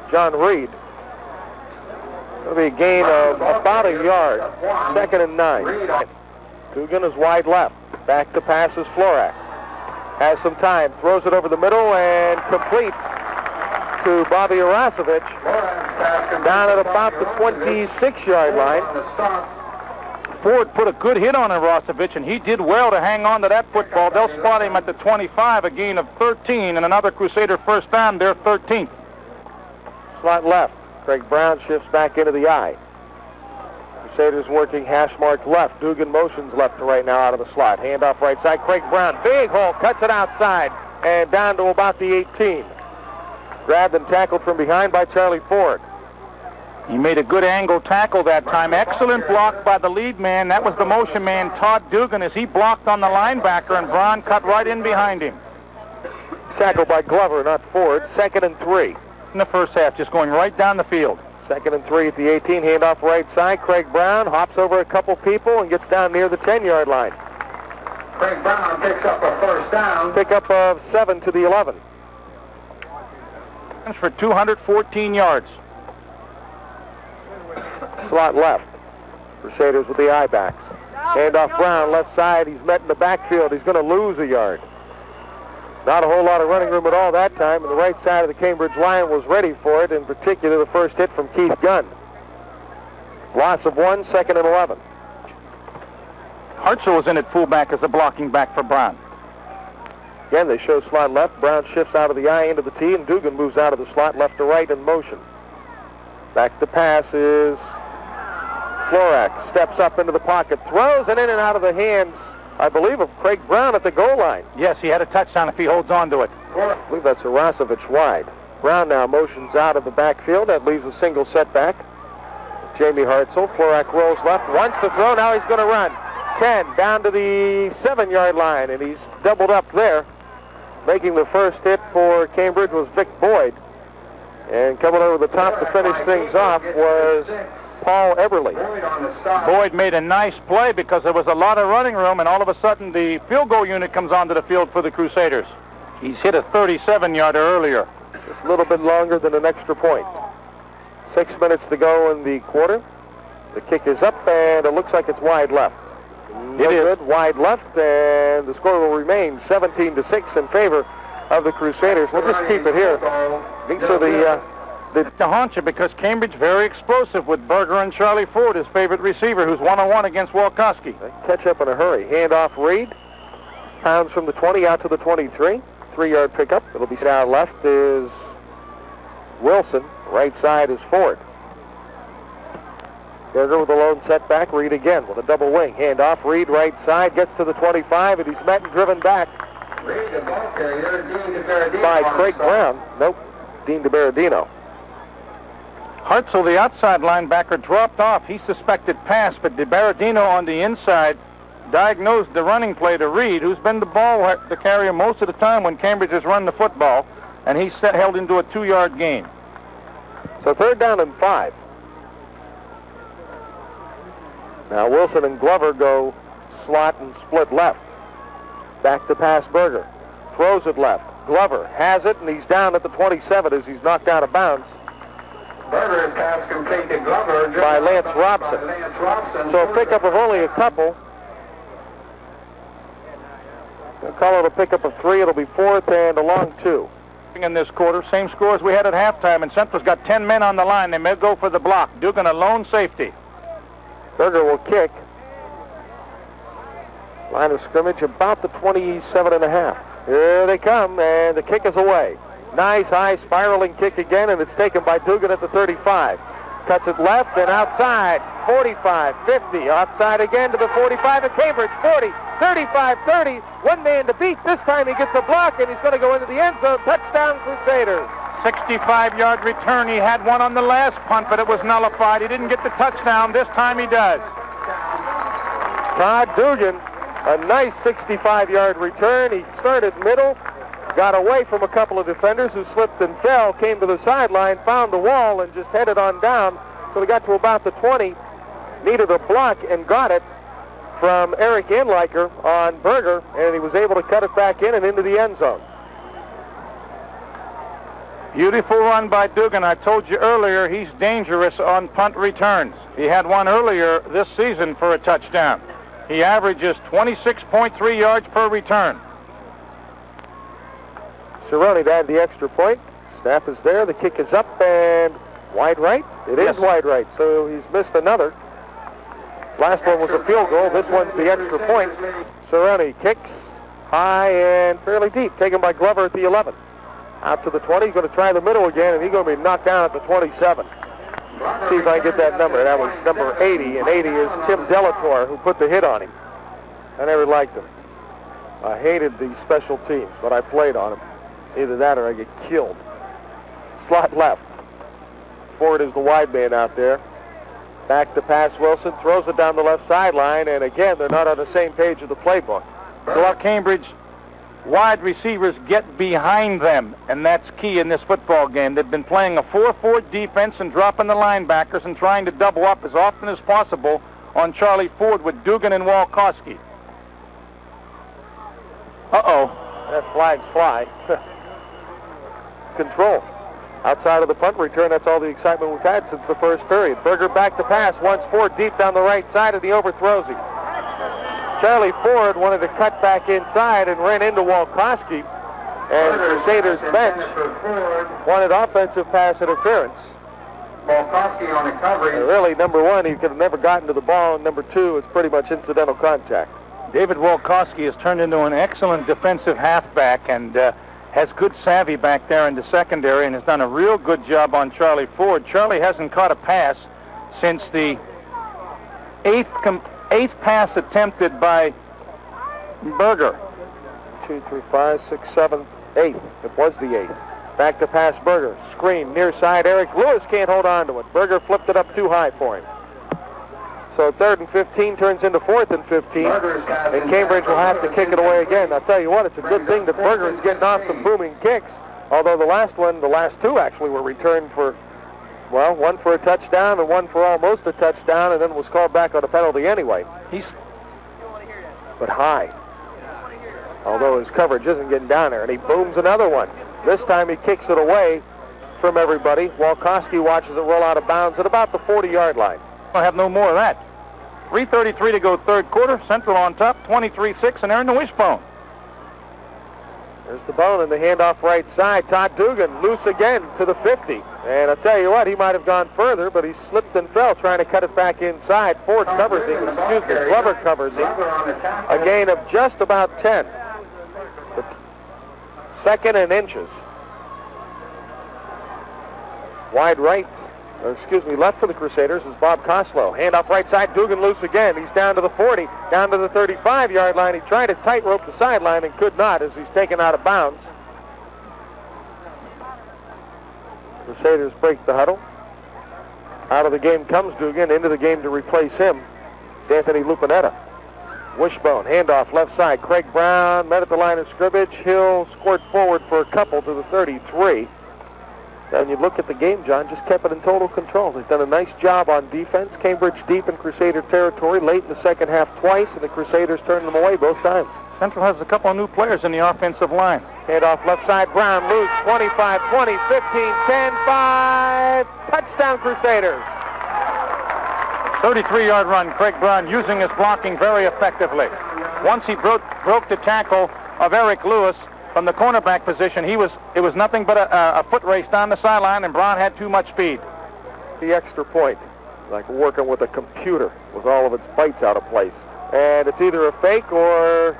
John Reed. It'll be a gain of about a yard. 2nd and 9. Dugan is wide left. Back to pass is Florak. Has some time. Throws it over the middle and complete to Bobby Arasovich. Down at about the 26-yard line. Ford put a good hit on Arasovich, and he did well to hang on to that football. They'll spot him at the 25, a gain of 13, and another Crusader first down, their 13th. Slot left. Craig Brown shifts back into the I. Crusaders working hash mark left. Dugan motions left to right now out of the slot. Hand off right side. Craig Brown, big hole, cuts it outside and down to about the 18. Grabbed and tackled from behind by Charlie Ford. He made a good angle tackle that time. Excellent block by the lead man. That was the motion man, Todd Dugan, as he blocked on the linebacker, and Brown cut right in behind him. Tackled by Glover, not Ford. 2nd and 3. In the first half, just going right down the field. 2nd and 3 at the 18. Hand off right side. Craig Brown hops over a couple people and gets down near the 10-yard line. Craig Brown picks up a first down. Pickup of 7 to the 11. For 214 yards. Slot left. Crusaders with the I-backs. Hand off Brown, left side. He's met in the backfield. He's going to lose a yard. Not a whole lot of running room at all that time, and the right side of the Cambridge line was ready for it, in particular the first hit from Keith Gunn. Loss of 1, 2nd and 11. Hartzell was in at fullback as a blocking back for Brown. Again, they show slot left. Brown shifts out of the I into the T, and Dugan moves out of the slot left to right in motion. Back to pass is Florak. Steps up into the pocket, throws it in and out of the hands, I believe, of Craig Brown at the goal line. Yes, he had a touchdown if he holds on to it. I believe that's Arasovich wide. Brown now motions out of the backfield. That leaves a single setback. Jamie Hartzell. Florak rolls left, wants to throw. Now he's going to run. 10 down to the 7-yard line, and he's doubled up there. Making the first hit for Cambridge was Vic Boyd. And coming over the top to finish things off was Paul Eberly. Boyd made a nice play because there was a lot of running room, and all of a sudden the field goal unit comes onto the field for the Crusaders. He's hit a 37-yarder earlier. Just a little bit longer than an extra point. 6 minutes to go in the quarter. The kick is up, and it looks like it's wide left. It is. Good, wide left, and the score will remain 17-6 in favor of the Crusaders. We'll just keep it here. I think so. To haunt you, because Cambridge very explosive with Berger and Charlie Ford, his favorite receiver, who's 1-on-1 against Walkowski. Catch up in a hurry. Hand off Reed. Pounds from the 20 out to the 23. 3-yard pickup. It'll be down left is Wilson. Right side is Ford. Berger with a lone setback. Reed again with a double wing. Handoff. Reed right side. Gets to the 25, and he's met and driven back Reed, the ball carrier, Dean DeBerardino by on Craig the stop. Brown. Nope, Dean DeBerardino. Hartzell, the outside linebacker, dropped off. He suspected pass, but DeBerardino on the inside diagnosed the running play to Reed, who's been the carrier most of the time when Cambridge has run the football, and he held into a 2-yard gain. So 3rd down and 5. Now Wilson and Glover go slot and split left. Back to pass Berger. Throws it left. Glover has it, and he's down at the 27 as he's knocked out of bounds. Berger's pass complete to Glover. By Lance Robson. By Lance Robson. So a pickup of only a couple. They'll call it a pickup of 3. It'll be 4th and a long 2. In this quarter, same score as we had at halftime, and Central's got 10 men on the line. They may go for the block. Dugan a lone safety. Berger will kick. Line of scrimmage about the 27.5. Here they come, and the kick is away. Nice high spiraling kick again, and it's taken by Dugan at the 35. Cuts it left and outside. 45, 50, outside again to the 45 at Cambridge. 40, 35, 30. One man to beat. This time he gets a block, and he's going to go into the end zone. Touchdown, Crusaders. 65-yard return. He had one on the last punt, but it was nullified. He didn't get the touchdown. This time he does. Todd Dugan, a nice 65-yard return. He started middle, got away from a couple of defenders who slipped and fell, came to the sideline, found the wall, and just headed on down till he got to about the 20. Needed a block and got it from Eric Inliker on Berger, and he was able to cut it back in and into the end zone. Beautiful run by Dugan. I told you earlier he's dangerous on punt returns. He had one earlier this season for a touchdown. He averages 26.3 yards per return. Cerrone to add the extra point. Snap is there. The kick is up and wide right. It is wide right, so he's missed another. Last one was a field goal. This one's the extra point. Cerrone kicks high and fairly deep. Taken by Glover at the 11. Out to the 20. He's going to try the middle again, and he's going to be knocked down at the 27. See if I can get that number. That was number 80, and 80 is Tim Delator, who put the hit on him. I never liked him. I hated the special teams, but I played on him. Either that or I get killed. Slot left. Ford is the wide man out there. Back to pass Wilson. Throws it down the left sideline, and again, they're not on the same page of the playbook. So Cambridge wide receivers get behind them, and that's key in this football game. They've been playing a 4-4 defense and dropping the linebackers and trying to double up as often as possible on Charlie Ford with Dugan and Walkowski. Uh-oh. That flags fly. Control. Outside of the punt return, that's all the excitement we've had since the first period. Berger back to pass, once Ford deep down the right side, and he overthrows him. Charlie Ford wanted to cut back inside and ran into Walkowski, and Crusaders bench wanted offensive pass interference. Walkowski on the coverage. Really, number one, he could have never gotten to the ball, and number two, it's pretty much incidental contact. David Walkowski has turned into an excellent defensive halfback and has good savvy back there in the secondary and has done a real good job on Charlie Ford. Charlie hasn't caught a pass since the eighth pass attempted by Berger. 2, 3, 5, 6, 7, 8. It was the 8th. Back to pass Berger. Screen near side. Eric Lewis can't hold on to it. Berger flipped it up too high for him. So 3rd and 15 turns into 4th and 15, and Cambridge will have to kick it away again. I'll tell you what, it's a good thing that Berger is getting off some booming kicks, although the last two actually were returned for, well, one for a touchdown and one for almost a touchdown, and then was called back on a penalty anyway. But high, although his coverage isn't getting down there, and he booms another one. This time he kicks it away from everybody. Walkowski watches it roll out of bounds at about the 40-yard line. I'll have no more of that. 3:33 to go third quarter. Central on top, 23-6, and they're in the wishbone. There's the bone and the handoff right side. Todd Dugan loose again to the 50. And I'll tell you what, he might have gone further, but he slipped and fell trying to cut it back inside. Ford covers him, Glover covers him. A gain of just about 10. Second and inches. Wide right left for the Crusaders is Bob Koslow. Hand off right side, Dugan loose again. He's down to the 40, down to the 35-yard line. He tried to tightrope the sideline and could not as he's taken out of bounds. Crusaders break the huddle. Out of the game comes Dugan. Into the game to replace him. It's Anthony Lupinetta. Wishbone, handoff left side. Craig Brown met at the line of scrimmage. He'll squirt forward for a couple to the 33. And you look at the game, John, just kept it in total control. They've done a nice job on defense. Cambridge deep in Crusader territory late in the second half twice, and the Crusaders turned them away both times. Central has a couple of new players in the offensive line. Handoff left side, Brown loose, 25, 20, 15, 10, 5. Touchdown, Crusaders. 33-yard run. Craig Brown using his blocking very effectively. Once he broke the tackle of Eric Lewis from the cornerback position, it was nothing but a foot race down the sideline, and Brown had too much speed. The extra point, like working with a computer with all of its bytes out of place. And it's either a fake or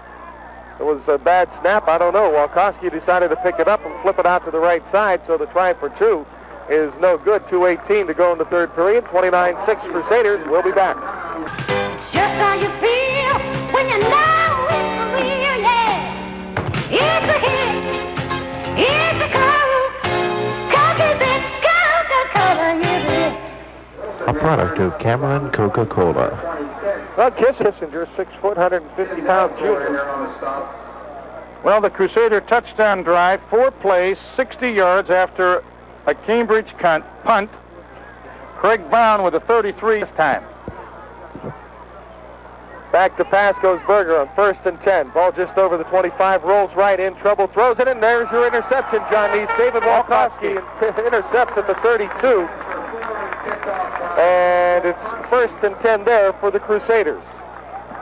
it was a bad snap. I don't know. Walkowski decided to pick it up and flip it out to the right side, so the try for two is no good. 2:18 to go in the third period. 29-6 Crusaders. We'll be back. It's just how you feel when you know it's real, yeah. It's a hit. It's a call. Coffee's it, Coca-Cola, is it? A product of Cameron Coca-Cola. Well, Kissinger, 6 foot, 150-pound junior. Well, the Crusader touchdown drive, 4 plays, 60 yards after a Cambridge punt. Craig Brown with a 33 this time. Back to pass goes Berger on 1st and 10. Ball just over the 25, rolls right in, trouble, throws it in. There's your interception, John Neese. David Walkowski intercepts at the 32. And it's 1st and 10 there for the Crusaders.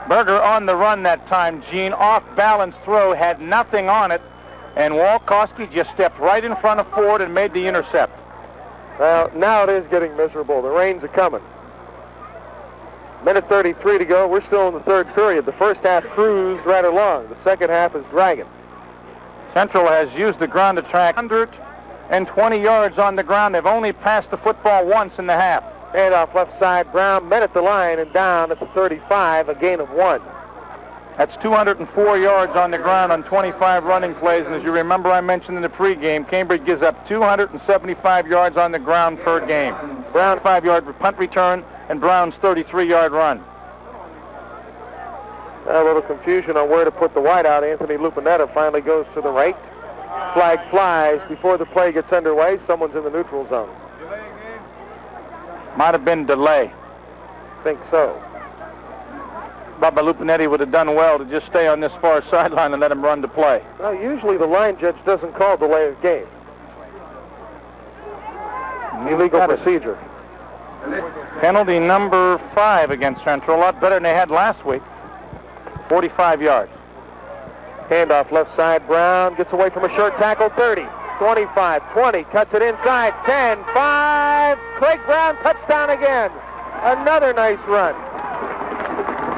Berger on the run that time, Gene. Off-balance throw, had nothing on it, and Walkowski just stepped right in front of Ford and made the intercept. Well, now it is getting miserable. The rains are coming. Minute 33 to go. We're still in the third period. The first half cruised right along. The second half is dragging. Central has used the ground attack 120 yards on the ground. They've only passed the football once in the half. Handoff left side. Brown met at the line and down at the 35, a gain of 1. That's 204 yards on the ground on 25 running plays. And as you remember, I mentioned in the pregame, Cambridge gives up 275 yards on the ground per game. Brown 5-yard punt return and Brown's 33-yard run. A little confusion on where to put the wideout. Anthony Lupinetta finally goes to the right. Flag flies before the play gets underway. Someone's in the neutral zone. Might have been delay. Think so. Bubba Lupinetti would have done well to just stay on this far sideline and let him run the play. Well, usually the line judge doesn't call delay of game. Illegal procedure. Penalty number 5 against Central. A lot better than they had last week. 45 yards. Handoff left side. Brown gets away from a short tackle. 30, 25, 20. Cuts it inside. 10, 5. Craig Brown, touchdown again. Another nice run.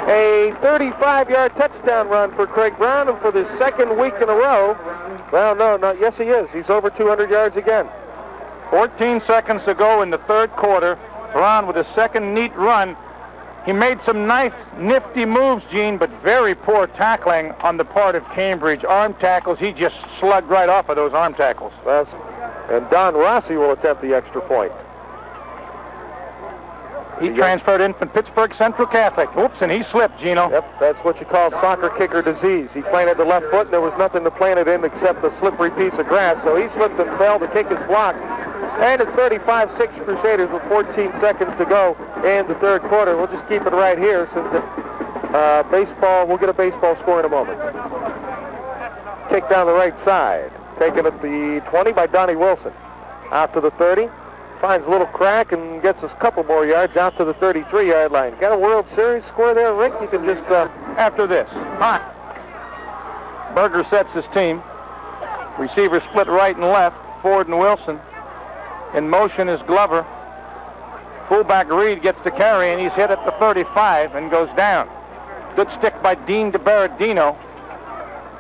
A 35-yard touchdown run for Craig Brown, and for the second week in a row. Well, yes, he is. He's over 200 yards again. 14 seconds to go in the third quarter. Brown with a second neat run. He made some nice, nifty moves, Gene, but very poor tackling on the part of Cambridge. Arm tackles, he just slugged right off of those arm tackles. And Don Rossi will attempt the extra point. He transferred in from Pittsburgh Central Catholic. Oops, and he slipped, Gino. Yep, that's what you call soccer kicker disease. He planted the left foot, and there was nothing to plant it in except a slippery piece of grass. So he slipped and fell. The kick is blocked. And it's 35-6 Crusaders with 14 seconds to go in the third quarter. We'll just keep it right here since baseball, we'll get a baseball score in a moment. Kick down the right side. Taken at the 20 by Donnie Wilson. Out to the 30. Finds a little crack and gets us a couple more yards out to the 33-yard line. Got a World Series score there, Rick? You can just... After this. Hi. Berger sets his team. Receivers split right and left. Ford and Wilson. In motion is Glover. Fullback Reed gets to carry, and he's hit at the 35 and goes down. Good stick by Dean DiBerardino.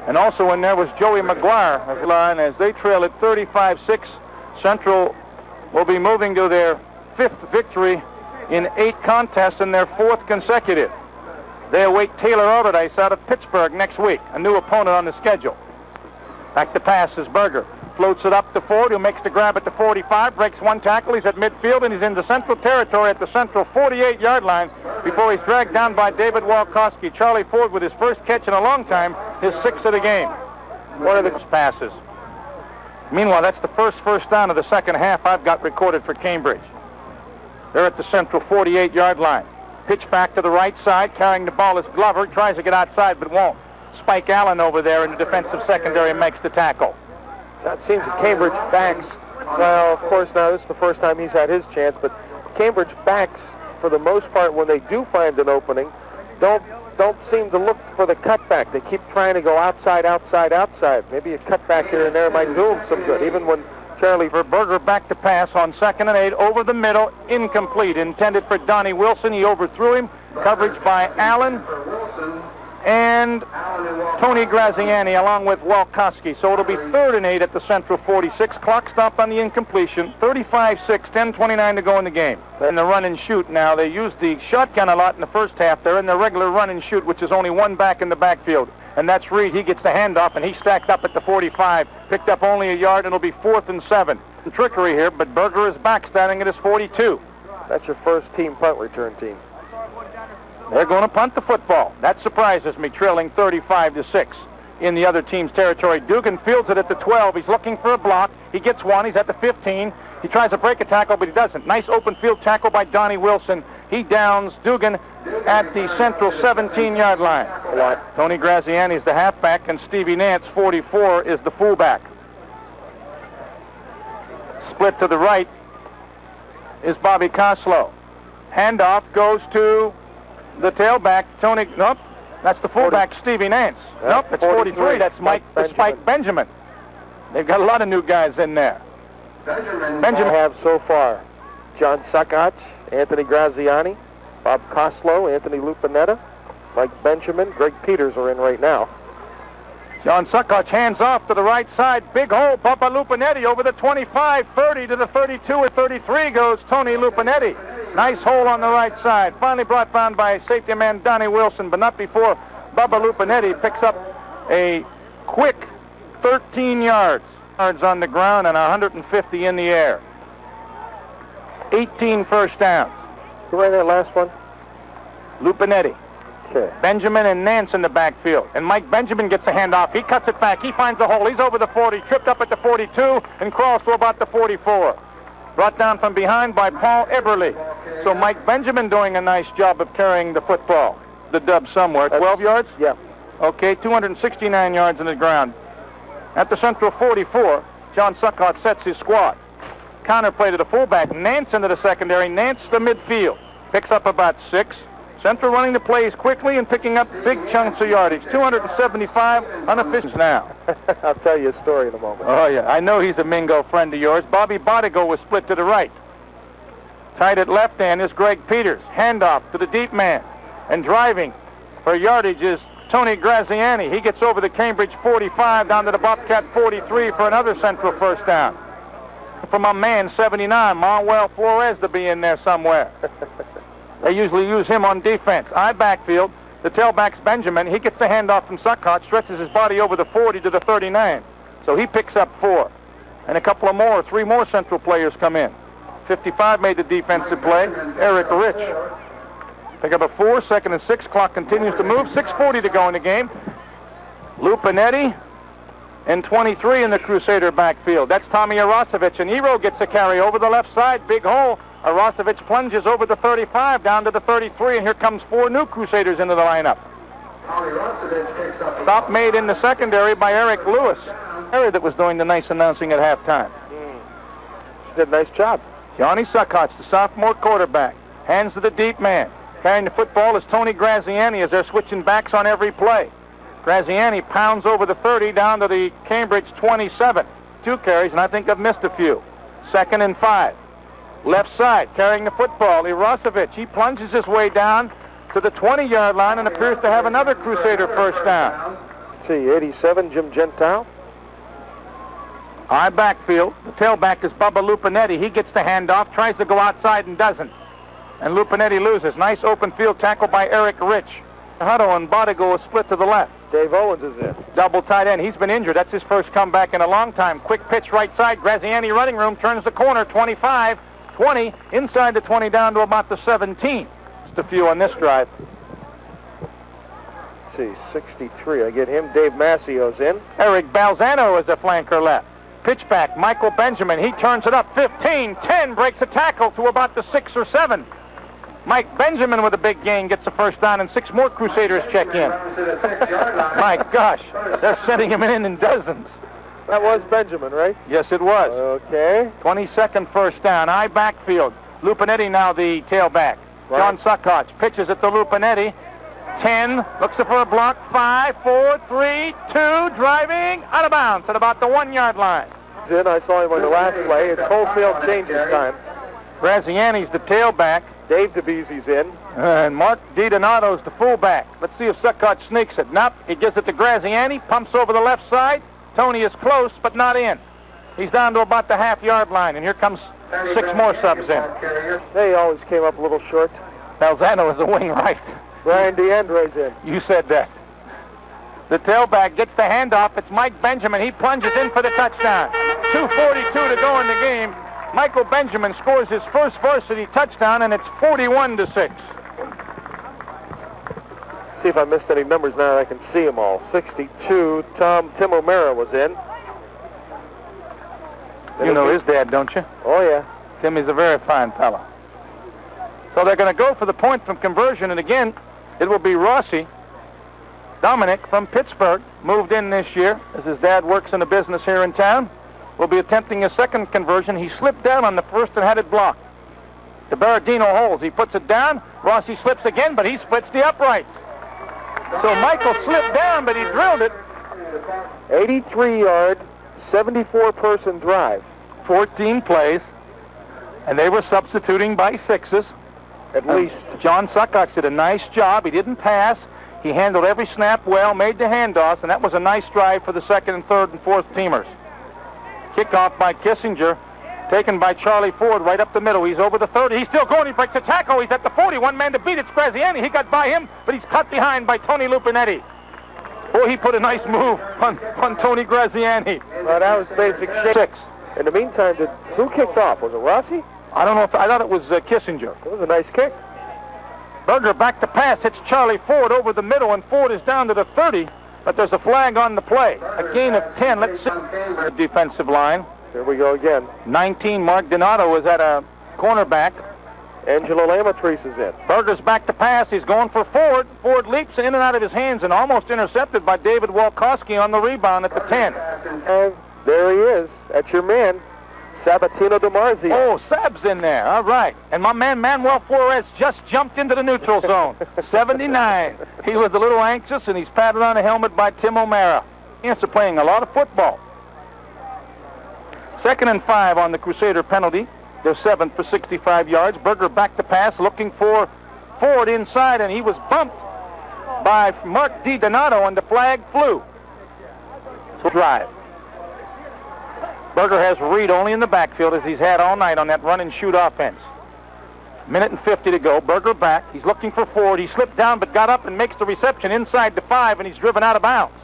And also in there was Joey McGuire of the line as they trail at 35-6. Central will be moving to their 5th victory in 8 contests and their 4th consecutive. They await Taylor Alderdice out of Pittsburgh next week, a new opponent on the schedule. Back to pass is Berger. Floats it up to Ford, who makes the grab at the 45, breaks 1 tackle. He's at midfield, and he's in the central territory at the central 48-yard line before he's dragged down by David Walkowski. Charlie Ford with his first catch in a long time, his 6th of the game. One of the passes. Meanwhile, that's the first down of the second half I've got recorded for Cambridge. They're at the central 48-yard line. Pitch back to the right side, carrying the ball is Glover. Tries to get outside, but won't. Spike Allen over there in the defensive secondary makes the tackle. Now, it seems that Cambridge backs, well, of course, now this is the first time he's had his chance, but Cambridge backs, for the most part, when they do find an opening, don't seem to look for the cutback. They keep trying to go outside. Maybe a cutback here and there might do them some good, even when Charlie Berger back to pass on 2nd and 8, over the middle, incomplete. Intended for Donnie Wilson. He overthrew him. Coverage by Allen and Tony Graziani along with Walkowski. So it'll be 3rd and 8 at the central 46. Clock stopped on the incompletion. 35-6, 10:29 to go in the game. In the run and shoot now. They used the shotgun a lot in the first half. They're in the regular run and shoot, which is only 1 back in the backfield. And that's Reed. He gets the handoff, and he's stacked up at the 45. Picked up only a yard, and it'll be 4th and 7. Trickery here, but Berger is back, standing at his 42. That's your first team punt return team. They're going to punt the football. That surprises me, trailing 35-6 in the other team's territory. Dugan fields it at the 12. He's looking for a block. He gets one. He's at the 15. He tries to break a tackle, but he doesn't. Nice open field tackle by Donnie Wilson. He downs Dugan at the central 17-yard line. Tony Graziani is the halfback, and Stevie Nance, 44, is the fullback. Split to the right is Bobby Coslow. Handoff goes to the tailback, Tony. Nope, that's the fullback, Stevie Nance. Nope, it's 43. That's Spike Benjamin. They've got a lot of new guys in there. Benjamin have so far John Suckach, Anthony Graziani, Bob Coslow, Anthony Lupinetta, Mike Benjamin, Greg Peters are in right now. John Suckach hands off to the right side. Big hole, Bubba Lupinetti over the 25, 30 to the 32 or 33 goes Tony Lupinetti. Nice hole on the right side. Finally brought down by safety man Donnie Wilson, but not before Bubba Lupinetti picks up a quick 13 yards. Yards on the ground and 150 in the air. 18 first downs. Who ran that last one? Lupinetti. Okay. Benjamin and Nance in the backfield. And Mike Benjamin gets a handoff. He cuts it back. He finds a hole. He's over the 40, tripped up at the 42, and crawls to about the 44. Brought down from behind by Paul Eberle. So Mike Benjamin doing a nice job of carrying the football. The dub somewhere. 12 yards? Yeah. Okay, 269 yards on the ground. At the central 44, John Suckott sets his squad. Counterplay to the fullback. Nance into the secondary. Nance to midfield. Picks up about 6. Central running the plays quickly and picking up big chunks of yardage. 275 unofficial now. I'll tell you a story in a moment. Oh, yeah. I know he's a Mingo friend of yours. Bobby Bodigo was split to the right. Tight at left hand is Greg Peters. Handoff to the deep man. And driving for yardage is Tony Graziani. He gets over the Cambridge 45 down to the Bobcat 43 for another central first down. From a man 79, Manuel Flores, to be in there somewhere. They usually use him on defense. I backfield. The tailback's Benjamin. He gets the handoff from Suckott, stretches his body over the 40 to the 39. So he picks up 4. And a couple of more, 3 more central players come in. 55 made the defensive play. Eric Rich. Pick up a 4, 2nd and 6. Clock continues to move. 6:40 to go in the game. Lupinetti and 23 in the Crusader backfield. That's Tommy Arosevich. And Ero gets a carry over the left side. Big hole. Arosevich plunges over the 35 down to the 33, and here comes 4 new Crusaders into the lineup. Stop made in the secondary by Eric Lewis. Eric that was doing the nice announcing at halftime. She did a nice job. Johnny Suckott, the sophomore quarterback. Hands to the deep man. Carrying the football is Tony Graziani as they're switching backs on every play. Graziani pounds over the 30 down to the Cambridge 27. 2 carries, and I think I've missed a few. 2nd and 5. Left side, carrying the football, Irosevich. He plunges his way down to the 20-yard line and appears to have another Crusader first down. Let's see, 87, Jim Gentile. High backfield. The tailback is Bubba Lupinetti. He gets the handoff, tries to go outside and doesn't. And Lupinetti loses. Nice open field tackle by Eric Rich. Hutto and Bodigo is split to the left. Dave Owens is in. Double tight end. He's been injured. That's his first comeback in a long time. Quick pitch right side. Graziani running room. Turns the corner. 25, 20. Inside the 20 down to about the 17. Just a few on this drive. Let's see, 63. I get him. Dave Massio's in. Eric Balzano is the flanker left. Pitch back. Michael Benjamin. He turns it up. 15, 10. Breaks a tackle to about the 6 or 7. Mike Benjamin with a big gain gets the first down, and 6 more Crusaders check in. My gosh, they're sending him in dozens. That was Benjamin, right? Yes, it was. Okay. 22nd first down. High backfield. Lupinetti now the tailback. Right. John Suckots pitches it to Lupinetti. 10, looks for a block. 5, 4, 3, 2, driving out of bounds at about the 1-yard line. He's in. I saw him on the last play. It's wholesale change this time. Graziani's the tailback. Dave DeBeezy's in. And Mark DiDonato's the fullback. Let's see if Suckots sneaks it. Nope. He gives it to Graziani. Pumps over the left side. Tony is close, but not in. He's down to about the half-yard line, and here comes 6 more subs in. They always came up a little short. Balzano is a wing right. Brian DeAndre's in. You said that. The tailback gets the handoff. It's Mike Benjamin. He plunges in for the touchdown. 2:42 to go in the game. Michael Benjamin scores his first varsity touchdown, and it's 41-6. See if I missed any numbers now. I can see them all. 62. Tim O'Mara was in. You know his dad, don't you? Oh, yeah. Timmy's a very fine fella. So they're going to go for the point from conversion, and again, it will be Rossi. Dominic from Pittsburgh, moved in this year, as his dad works in the business here in town. Will be attempting a second conversion. He slipped down on the first and had it blocked. The Berardino holds. He puts it down. Rossi slips again, but he splits the uprights. So Michael slipped down, but he drilled it. 83-yard, 74-person drive. 14 plays, and they were substituting by 6s. At least. John Suckots did a nice job. He didn't pass. He handled every snap well, made the handoffs, and that was a nice drive for the 2nd and 3rd and 4th teamers. Kickoff by Kissinger, taken by Charlie Ford right up the middle. He's over the 30. He's still going. He breaks a tackle. He's at the 40. One man to beat. It's Graziani. He got by him, but he's cut behind by Tony Lupinetti. Boy, he put a nice move on Tony Graziani. Well, that was basic shape. 6. In the meantime, who kicked off? Was it Rossi? I don't know if I thought it was Kissinger. It was a nice kick. Berger back to pass. Hits Charlie Ford over the middle, and Ford is down to the 30. But there's a flag on the play. A gain of 10. Let's see the defensive line. Here we go again. 19, Mark Donato is at a cornerback. Angelo Lamatrice is in. Berger's back to pass. He's going for Ford. Ford leaps in and out of his hands and almost intercepted by David Walkowski on the rebound at the 10. And there he is. That's your man, Sabatino DiMarzio. Oh, Sab's in there. All right. And my man Manuel Flores just jumped into the neutral zone. 79. He was a little anxious, and he's patted on the helmet by Tim O'Mara. He's playing a lot of football. 2nd and 5 on the Crusader penalty. They're 7th for 65 yards. Berger back to pass, looking for Ford inside, and he was bumped by Mark DiDonato, and the flag flew. Drive. Berger has Reed only in the backfield, as he's had all night on that run-and-shoot offense. 1:50 to go. Berger back. He's looking for Ford. He slipped down but got up and makes the reception inside the 5, and he's driven out of bounds.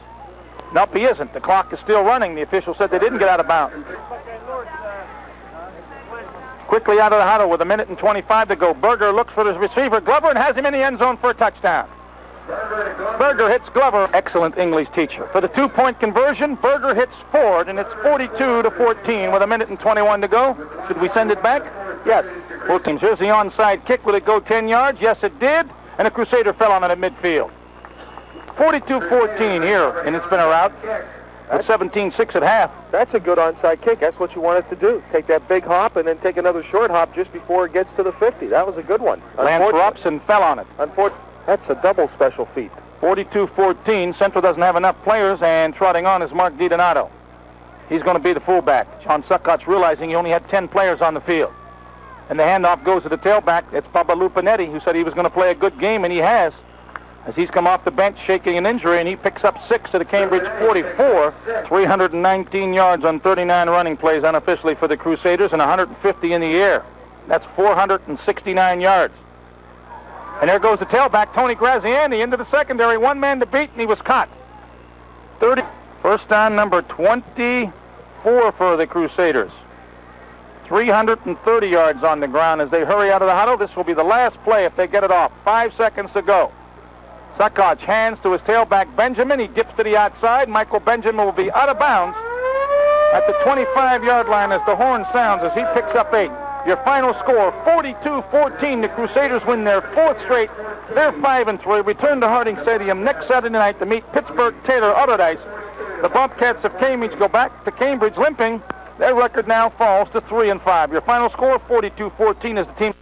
Nope, he isn't. The clock is still running. The official said they didn't get out of bounds. Quickly out of the huddle with 1:25 to go. Berger looks for his receiver, Glover, and has him in the end zone for a touchdown. Berger hits Glover. Excellent English teacher. For the 2-point conversion, Berger hits Ford, and it's 42-14 with 1:21 to go. Should we send it back? Yes. 14. Here's the onside kick. Will it go 10 yards? Yes, it did. And a Crusader fell on it at midfield. 42-14 here, and it's been a rout. With 17-6 at half. That's a good onside kick. That's what you want it to do. Take that big hop and then take another short hop just before it gets to the 50. That was a good one. Lance ups and fell on it. That's a double special feat. 42-14. Central doesn't have enough players, and trotting on is Mark DiDonato. He's going to be the fullback. John Suckots realizing he only had 10 players on the field. And the handoff goes to the tailback. It's Bubba Lupinetti, who said he was going to play a good game, and he has. as he's come off the bench shaking an injury, and he picks up 6 to the Cambridge 44. 319 yards on 39 running plays unofficially for the Crusaders, and 150 in the air. That's 469 yards. And there goes the tailback, Tony Graziani, into the secondary. One man to beat, and he was caught. 30. First down, number 24 for the Crusaders. 330 yards on the ground as they hurry out of the huddle. This will be the last play if they get it off. 5 seconds to go. Sakoch hands to his tailback, Benjamin. He dips to the outside. Michael Benjamin will be out of bounds at the 25-yard line as the horn sounds as he picks up 8. Your final score, 42-14. The Crusaders win their 4th straight. They're 5-3. Return to Harding Stadium next Saturday night to meet Pittsburgh Taylor Otterdice. The Bobcats of Cambridge go back to Cambridge limping. Their record now falls to 3-5. Your final score, 42-14, as the team...